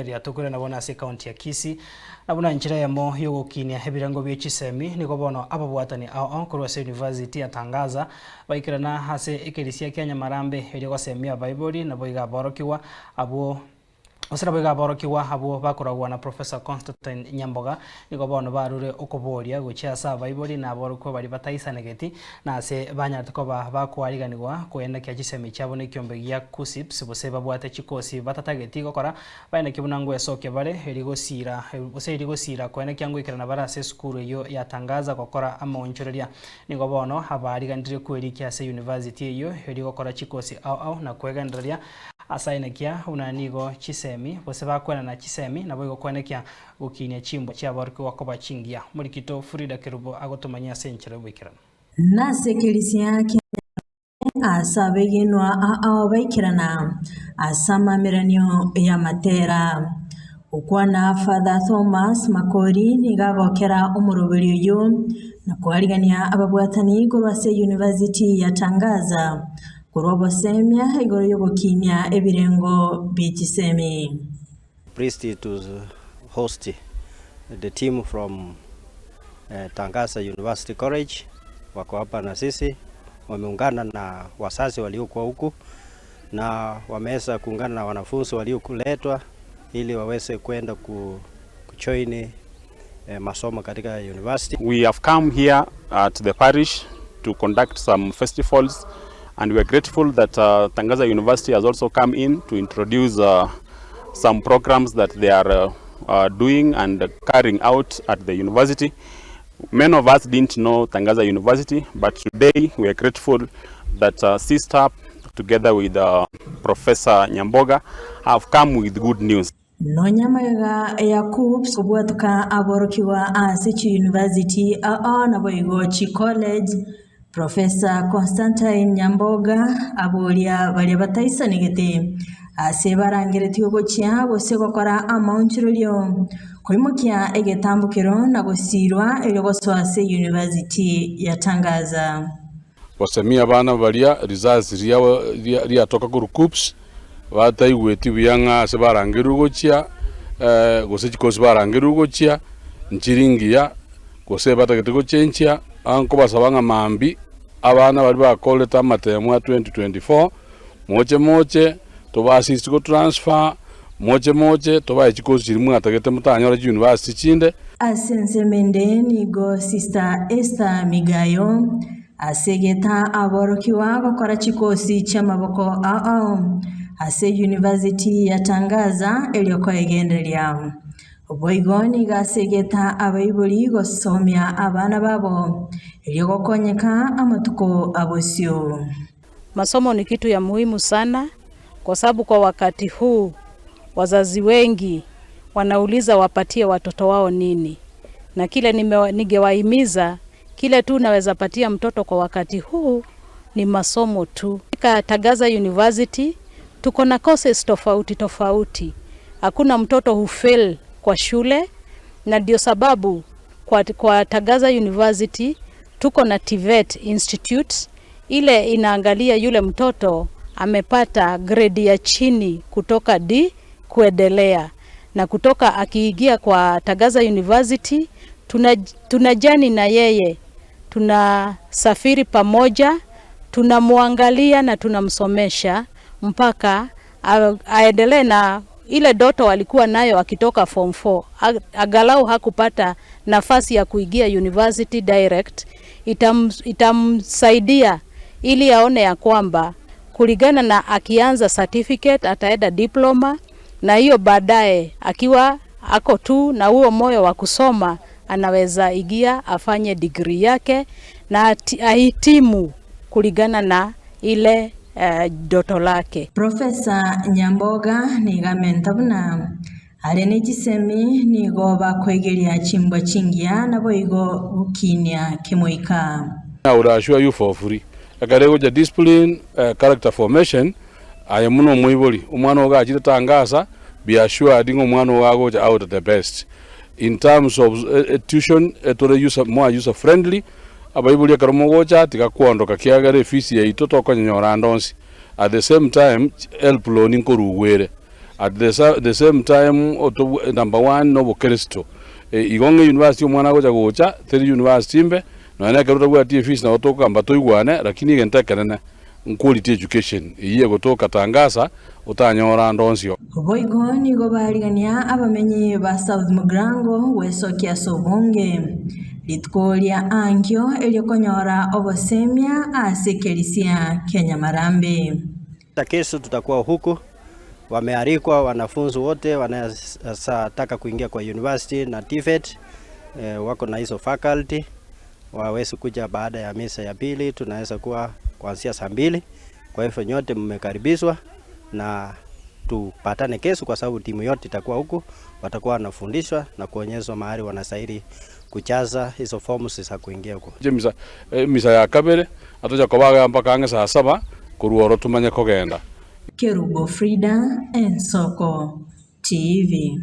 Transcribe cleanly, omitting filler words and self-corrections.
ya tukure na bona ase county ya Kisii na bona njira ya mo yogokinia ebirango bya Chisemi niko bono ababwatani ao kurwase university yatangaza baikirana hase ekerisia Kenya Marambe eri gosemia Bible na boiga borokiwa abo osira boiga borokiwa abo bakoragwa na Professor Constantine Nyamboga niko bono barure okoboria gochiasa Bible na borokwa bari bataisanegeti na ase banyatako bakwariganirwa kwenda kya Chisemi cyabo ne kyombe ya KUSSIPS bose babwate chikosi batatageti gokora baina kibunango esoke bare eri gosira kwenda kyango ikirana barase skuru yo yatangaza gokora amonchoreria niko bono habariganire kweri kya se university yo eri gokora chikosi au na kweganderia asainakia unanigo Chisemi bose bakwena na Chisemi na boigo kwenekia gukinya chimbo kya barko wakoba chingia Murikito Frida Kerubo agotomanya senchero bwikirana nase kelisia Kenya asabegenwa abaikirana asamameranyo ya matera ukwana Father Thomas Makori nigagokera umurubirio yo na kwarigania ababwatani gorwase university yatangaza kurobo semia igoro yogokinya ebirengo bichisemi. Pleased to host the team from Tangaza University College wako hapa na sisi, wameungana na wazazi waliokuwa huku na wameweza kuungana na wanafunzi waliokuletwa ili waweze kwenda kujoin masomo katika university. We have come here at the parish to conduct some festivals, and we are grateful that Tangaza University has also come in to introduce some programs that they are doing and carrying out at the university. Many of us didn't know Tangaza University, but today we are grateful that SISTAP together with Professor Nyamboga have come with good news. Nonyamaga Yakubs kubwatuka aborokiwa Asichi University na Boigochi College. Professor Constantine Nyamboga abolia bali bataisanegete asebarangereti ogochia bose gokora amaunchirolyo koimukia egetambukiro na gosirwa eryogoswase university yatangaza bosemia bana balia results ria toka ku KUSSIPS bataigweti byanga asebarangeru gochia gose chikosi barangeru gochia nchiringia gose batagete gochenchia anko basabanga mambi abana bali bakoleta amatemo 2024 moche tobasisi go transfer moche toba chikosi chirimu atagete mutanyora university chinde asensemende nigo Sister Esther Migayo asegeta aborokiwa gukora chikosi cy'amaboko ase university yatangaza elioko egenderia Oboigoni gasegeta abayibuli gosomya abana babo elioko konyeka amatuko abosio. Masomo ni kitu ya muhimu sana kwa sababu kwa wakati huu wazazi wengi wanauliza wapatie watoto wao nini, na kile ningewahimiza kile tu naweza patia mtoto kwa wakati huu ni masomo tu. Katika Tangaza University tuko na courses tofauti. Hakuna mtoto hufail kwa shule, na ndio sababu kwa Tangaza University tuko na TVET Institute ile inaangalia yule mtoto amepata grade ya chini kutoka D kuendelea, na kutoka akiingia kwa Tangaza University tunajani na yeye, tunasafiri pamoja, tunamwangalia na tunamsomesha mpaka aendelee na ile doto walikuwa nayo akitoka form 4. Agalau hakupata nafasi ya kuingia university direct, itamsaidia ili aone ya kwamba kulingana na akianza certificate ataenda diploma, na hiyo baadaye akiwa ako tu na huo moyo wa kusoma anaweza ingia afanye degree yake na ahitimu kulingana na ile doto lake. Professor Nyamboga nigamenta alene Chisemi nigo bakwegeria chimbo chingia na boigo bukinya kimoika. I would assure you for free. Akarego ja discipline, character formation, ayamuno muiboli. Umwana oga achita Tangaza, be assured ngo umwana wago ja out the best. In terms of tuition, more user friendly. Abayibuli akaromogocha tikakuondoka kiagare fisi ya itoto konyora ndonsi. At the same time, help learning korugwere. at the same time number 1 no bukristo igonge university mwana goja gocha 3 university mbe no ene keruta gwa fees na otoka mbato igwane lakini gentekerene quality education iye gotoka Tangasa utanyora ndonsio boigo nigo barigania abamenyi ba South Mugrango wesokia sobonge litkolia angyo eliokonyora obosemia asekelisia Kenya Marambe. Kesho tutakuwa huku, wamealikwa wanafunzi wote wanataka kuingia kwa university na TVET, wako na hizo faculty waweze kuja baada ya misa ya pili, tunaweza kuwa kuanzia saa 2. Kwa hivyo nyote mmekaribishwa na tupatane kesho, kwa sababu timu yote itakuwa huku, watakuwa wanafundishwa na kuonyeshwa mahali wanastahili kujaza hizo forms za kuingia huko. Misa ya kabere atoja kobaga mpaka ange saa 7 kuruoro tumanye kogenda. Kerubo Frida, Ensoko TV.